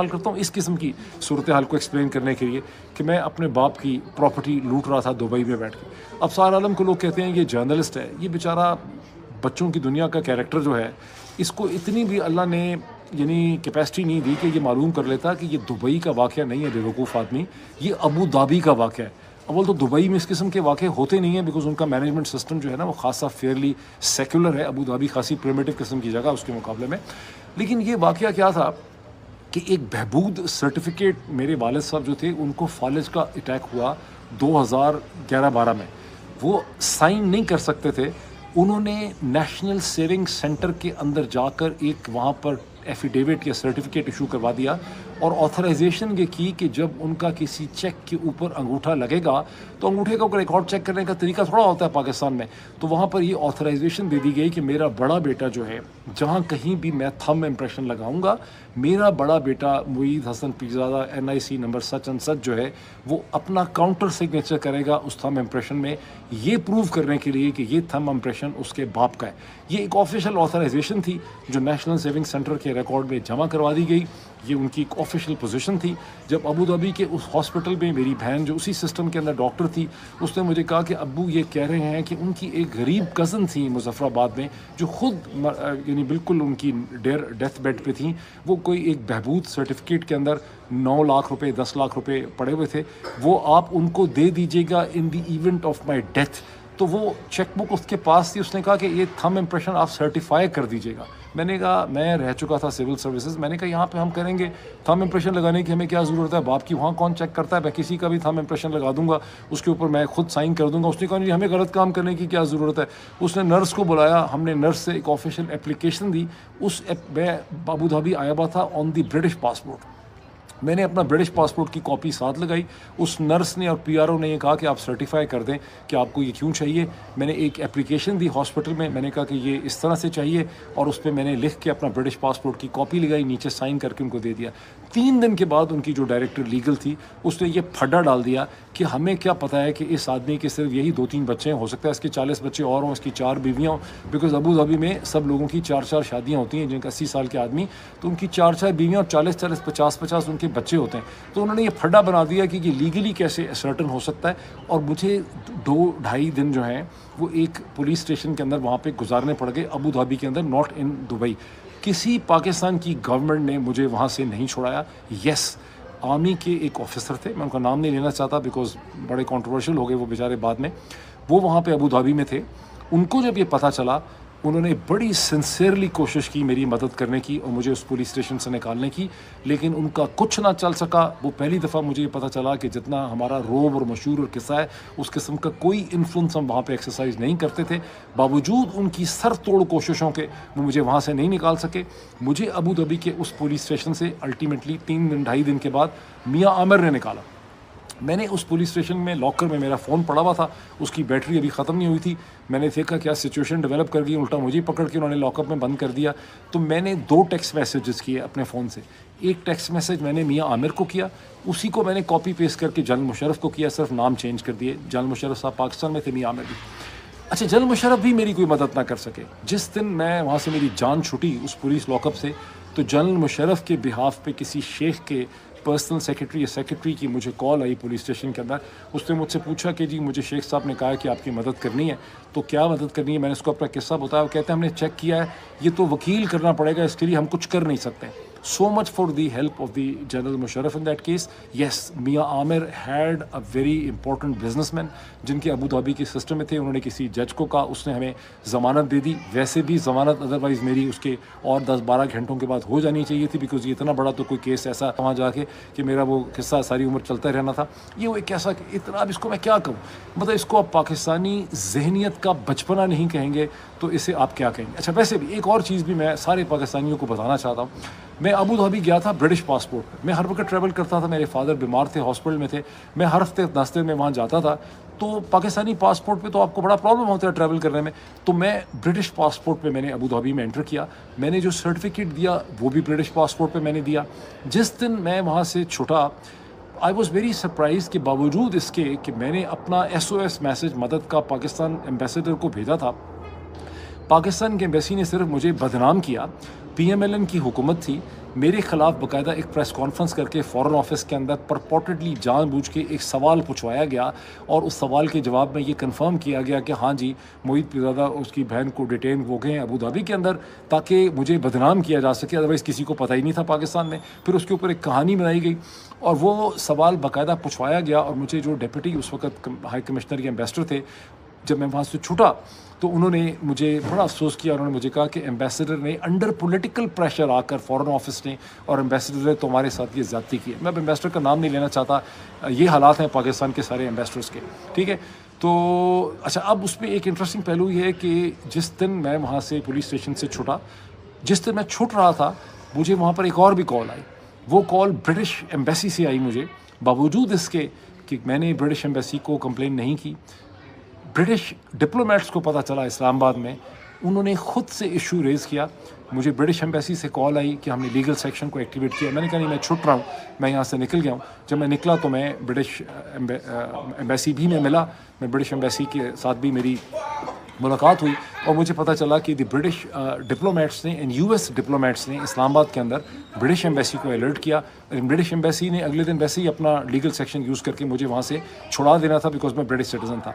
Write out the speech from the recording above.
استعمال کرتا ہوں اس قسم کی صورتحال کو ایکسپلین کرنے کے لیے کہ میں اپنے باپ کی پراپرٹی لوٹ رہا تھا دبئی میں بیٹھ کے. اب سارے عالم کو لوگ کہتے ہیں یہ جرنلسٹ ہے, یہ بیچارہ بچوں کی دنیا کا کیریکٹر جو ہے, اس کو اتنی بھی اللہ نے یعنی کیپیسٹی نہیں دی کہ یہ معلوم کر لیتا کہ یہ دبئی کا واقعہ نہیں ہے بیوقوف آدمی, یہ ابو دھابی کا واقعہ ہے. اول تو دبئی میں اس قسم کے واقع ہوتے نہیں ہیں بیکاز ان کا مینجمنٹ سسٹم جو ہے نا وہ خاصا فیئرلی سیکولر ہے. ابو دھابی خاصی پریمیٹو قسم کی جگہ اس کے مقابلے میں. لیکن یہ واقعہ کیا تھا کہ ایک بہبود سرٹیفکیٹ میرے والد صاحب جو تھے ان کو فالج کا اٹیک ہوا 2011-12 میں, وہ سائن نہیں کر سکتے تھے. انہوں نے نیشنل سیونگ سینٹر کے اندر جا کر ایک وہاں پر ایفیڈیوٹ یا سرٹیفکیٹ ایشو کروا دیا اور آتھرائزیشن یہ کی کہ جب ان کا کسی چیک کے اوپر انگوٹھا لگے گا تو انگوٹھے کا ریکارڈ چیک کرنے کا طریقہ تھوڑا ہوتا ہے پاکستان میں, تو وہاں پر یہ آتھرائزیشن دے دی گئی کہ میرا بڑا بیٹا جو ہے جہاں کہیں بھی میں تھم امپریشن لگاؤں گا, میرا بڑا بیٹا Moeed Hassan Pirzada NIC number such and such جو ہے وہ اپنا کاؤنٹر سگنیچر کرے گا اس تھم امپریشن میں, یہ پروو کرنے کے لیے کہ یہ تھم امپریشن اس کے باپ کا ہے. یہ ایک آفیشیل آتھرائزیشن تھی جو نیشنل سیونگ سینٹر کے ریکارڈ میں جمع کروا دی گئی. یہ ان کی ایک آفیشیل پوزیشن تھی. جب ابو ظبی کے اس ہاسپٹل میں میری بہن جو اسی سسٹم کے اندر ڈاکٹر تھی, اس نے مجھے کہا کہ ابو یہ کہہ رہے ہیں کہ ان کی ایک غریب کزن تھی مظفر آباد میں جو خود یعنی بالکل ان کی ڈیتھ بیڈ پہ تھیں, وہ کوئی ایک بہبود سرٹیفکیٹ کے اندر 9 لاکھ روپے 10 لاکھ روپے پڑے ہوئے تھے, وہ آپ ان کو دے دیجیے گا in the event of my death. تو وہ چیک بک اس کے پاس تھی, اس نے کہا کہ یہ تھم امپریشن آپ سرٹیفائی کر دیجیے گا. میں نے کہا میں رہ چکا تھا سول سروسز, میں نے کہا یہاں پہ ہم کریں گے تھم امپریشن لگانے کی ہمیں کیا ضرورت ہے, باپ کی وہاں کون چیک کرتا ہے, میں کسی کا بھی تھم امپریشن لگا دوں گا اس کے اوپر میں خود سائن کر دوں گا. اس نے کہا جی ہمیں غلط کام کرنے کی کیا ضرورت ہے. اس نے نرس کو بلایا, ہم نے نرس سے ایک آفیشیل اپلیکیشن دی. اس میں ابو ظبی آیا ہوا تھا آن دی برٹش پاسپورٹ. میں نے اپنا برٹش پاسپورٹ کی کاپی ساتھ لگائی. اس نرس نے اور PRO نے یہ کہا کہ آپ سرٹیفائی کر دیں کہ آپ کو یہ کیوں چاہیے. میں نے ایک اپلیکیشن دی ہاسپٹل میں, میں نے کہا کہ یہ اس طرح سے چاہیے اور اس پہ میں نے لکھ کے اپنا برٹش پاسپورٹ کی کاپی لگائی, نیچے سائن کر کے ان کو دے دیا. 3 دن کے بعد ان کی جو ڈائریکٹر لیگل تھی اس نے یہ پھڈا ڈال دیا کہ ہمیں کیا پتہ ہے کہ اس آدمی کے صرف یہی 2-3 بچے ہیں, ہو سکتا ہے اس کے 40 بچے اور ہوں, اس کی 4 بیویاں ہوں, بیکاز ابو ظبی میں سب لوگوں کی 4 شادیاں ہوتی ہیں جن کا 80 سال کے آدمی, تو ان کی 4 بیویاں اور 40 50 ان کے بچے ہوتے ہیں. تو انہوں نے یہ پھڈا بنا دیا کہ یہ لیگلی کیسے اسرٹن ہو سکتا ہے. اور مجھے 2-2.5 دن جو ہیں وہ ایک پولیس اسٹیشن کے اندر وہاں پہ گزارنے پڑ گئے ابو ظبی کے اندر, ناٹ ان دبئی. کسی پاکستان کی گورنمنٹ نے مجھے وہاں سے نہیں چھوڑایا. یس, آرمی کے ایک آفیسر تھے, میں ان کا نام نہیں لینا چاہتا بیکاز بڑے کنٹروورشل ہو گئے وہ بیچارے بعد میں, وہ وہاں پہ ابو ظبی میں تھے. ان کو جب یہ پتہ چلا انہوں نے بڑی سنسیئرلی کوشش کی میری مدد کرنے کی اور مجھے اس پولیس اسٹیشن سے نکالنے کی, لیکن ان کا کچھ نہ چل سکا. وہ پہلی دفعہ مجھے یہ پتہ چلا کہ جتنا ہمارا روب اور مشہور اور قصہ ہے اس قسم کا کوئی انفلوئنس ہم وہاں پہ ایکسرسائز نہیں کرتے تھے. باوجود ان کی سر توڑ کوششوں کے وہ مجھے وہاں سے نہیں نکال سکے. مجھے ابو ظبی کے اس پولیس اسٹیشن سے الٹیمیٹلی 3-2.5 دن کے بعد میاں عامر نے نکالا. میں نے اس پولیس اسٹیشن میں لاکر میں میرا فون پڑا ہوا تھا, اس کی بیٹری ابھی ختم نہیں ہوئی تھی. میں نے دیکھا کیا سچویشن ڈیولپ کر گئی, الٹا مجھے پکڑ کے انہوں نے لاک اپ میں بند کر دیا. تو میں نے 2 ٹیکسٹ میسیجز کیے اپنے فون سے. ایک ٹیکسٹ میسیج میں نے میاں عامر کو کیا, اسی کو میں نے کاپی پیسٹ کر کے جنرل مشرف کو کیا, صرف نام چینج کر دیے. جنرل مشرف صاحب پاکستان میں تھے, میاں عامر بھی. اچھا, جنرل مشرف بھی میری کوئی مدد نہ کر سکے. جس دن میں وہاں سے میری جان چھٹی اس پولیس لاک اپ سے, تو جنرل مشرف کے بہاف پہ کسی شیخ کے پرسنل سیکرٹری یا سیکرٹری کی مجھے کال آئی پولیس اسٹیشن کے اندر. اس نے مجھ سے پوچھا کہ جی مجھے شیخ صاحب نے کہا کہ آپ کی مدد کرنی ہے, تو کیا مدد کرنی ہے. میں نے اس کو اپنا قصہ بتایا. وہ کہتے ہیں ہم نے چیک کیا ہے, یہ تو وکیل کرنا پڑے گا, اس کے لیے ہم کچھ کر نہیں سکتے. So much for the help of the general Musharraf in that case. Yes, Mian Amir had a very important businessman جن کے ابو ظبی کے سسٹم میں تھے. انہوں نے کسی جج کو کہا, اس نے ہمیں ضمانت دے دی. ویسے بھی ضمانت ادروائز میری اس کے اور 10-12 گھنٹوں کے بعد ہو جانی چاہیے تھی, بیکاز یہ اتنا بڑا تو کوئی کیس ایسا وہاں جا کے کہ میرا وہ قصہ ساری عمر چلتا رہنا تھا. یہ وہ ایک ایسا اتنا, اب اس کو میں کیا کہوں, مطلب اس کو آپ پاکستانی ذہنیت کا بچپنا نہیں کہیں گے تو اسے آپ کیا کہیں گے. اچھا, ویسے بھی ایک اور چیز بھی میں سارے پاکستانیوں کو بتانا چاہتا ہوں. میں ابو ظبی گیا تھا برٹش پاسپورٹ پہ. میں ہر وقت ٹریول کرتا تھا, میرے فادر بیمار تھے, ہاسپٹل میں تھے, میں ہر ہفتے 10 دن میں وہاں جاتا تھا. تو پاکستانی پاسپورٹ پہ تو آپ کو بڑا پرابلم ہوتا ہے ٹریول کرنے میں. تو میں برٹش پاسپورٹ پہ میں نے ابو ظبی میں انٹر کیا. میں نے جو سرٹیفکیٹ دیا وہ بھی برٹش پاسپورٹ پہ میں نے دیا. جس دن میں وہاں سے چھٹا, آئی واز ویری سرپرائز کہ باوجود اس کے کہ میں نے اپنا SOS میسیج مدد کا پاکستان ایمبیسیڈر کو بھیجا تھا, پاکستان کے ایمبیسی نے صرف مجھے بدنام کیا. PMLN کی حکومت تھی, میرے خلاف باقاعدہ ایک پریس کانفرنس کر کے فارن آفس کے اندر پرپورٹڈلی جان بوجھ کے ایک سوال پوچھوایا گیا، اور اس سوال کے جواب میں یہ کنفرم کیا گیا کہ ہاں جی موعید پیرزادہ اس کی بہن کو ڈیٹین ہو گئے ہیں ابو دھابی کے اندر، تاکہ مجھے بدنام کیا جا سکے، ادروائز کسی کو پتہ ہی نہیں تھا پاکستان میں۔ پھر اس کے اوپر ایک کہانی بنائی گئی اور وہ سوال باقاعدہ پوچھوایا گیا، اور مجھے جو ڈپٹی اس وقت ہائی کمشنر یا ایمبیسڈر تھے، جب میں وہاں سے چھوٹا تو انہوں نے مجھے بڑا افسوس کیا، انہوں نے مجھے کہا کہ ایمبیسڈر نے انڈر پولیٹیکل پریشر آ کر فارن آفس نے اور ایمبیسڈر نے تمہارے ساتھ یہ زیادتی کی ہے۔ میں اب ایمبیسڈر کا نام نہیں لینا چاہتا، یہ حالات ہیں پاکستان کے سارے ایمبیسڈرس کے، ٹھیک ہے۔ تو اچھا، اب اس میں ایک انٹرسٹنگ پہلو یہ ہے کہ جس دن میں وہاں سے پولیس اسٹیشن سے چھوٹا، جس دن میں چھوٹ رہا تھا، مجھے وہاں پر ایک اور بھی کال آئی۔ وہ کال برٹش ایمبیسی سے آئی مجھے، باوجود اس کے کہ میں نے برٹش ایمبیسی کو کمپلین نہیں کی۔ برٹش ڈپلومیٹس کو پتہ چلا اسلام آباد میں، انہوں نے خود سے ایشو ریز کیا۔ مجھے برٹش ایمبیسی سے کال آئی کہ ہم نے لیگل سیکشن کو ایکٹیویٹ کیا۔ میں نے کہا نہیں، میں چھٹ رہا ہوں، میں یہاں سے نکل گیا ہوں۔ جب میں نکلا تو میں برٹش ایمبیسی بھی میں ملا، میں برٹش ایمبیسی کے ساتھ بھی میری ملاقات ہوئی، اور مجھے پتہ چلا کہ دی برٹش ڈپلومیٹس نے اینڈ یو ایس ڈپلومیٹس نے اسلام آباد کے اندر برٹش ایمبیسی کو الرٹ کیا، لیکن برٹش ایمبیسی نے اگلے دن ویسے ہی اپنا لیگل سیکشن یوز کر کے مجھے وہاں سے چھڑا دینا تھا، بیکاز میں برٹش سٹیزن تھا۔